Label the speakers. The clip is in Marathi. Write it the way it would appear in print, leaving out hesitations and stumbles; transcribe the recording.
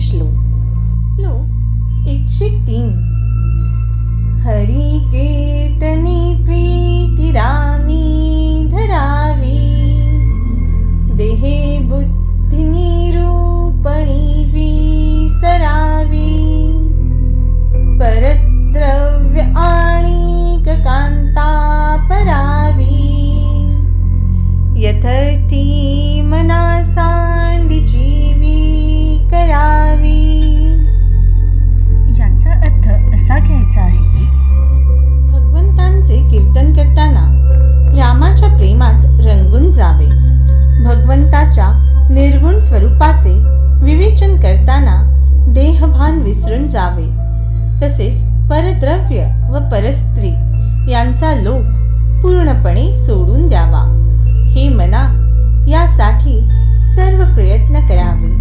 Speaker 1: श्लोक 103. हरी कीर्तने प्रीती रामी धरावी, देहे बुद्धी निरूपणी विसरावी, परद्रव्य आणिक कांता परावी, यथार्थी मना सांडी जीवी करावी.
Speaker 2: याचा अर्थ असा घ्यायचा आहे की
Speaker 1: भगवंतांचे कीर्तन करताना रामाच्या प्रेमात रंगून जावे. भगवंताच्या निर्गुण स्वरूपाचे विवेचन करताना देहभान विसरून जावे. तसेच परद्रव्य व परस्त्री यांचा लोभ पूर्णपणे सोडून द्यावा. हे मना, यासाठी सर्व प्रयत्न करावे.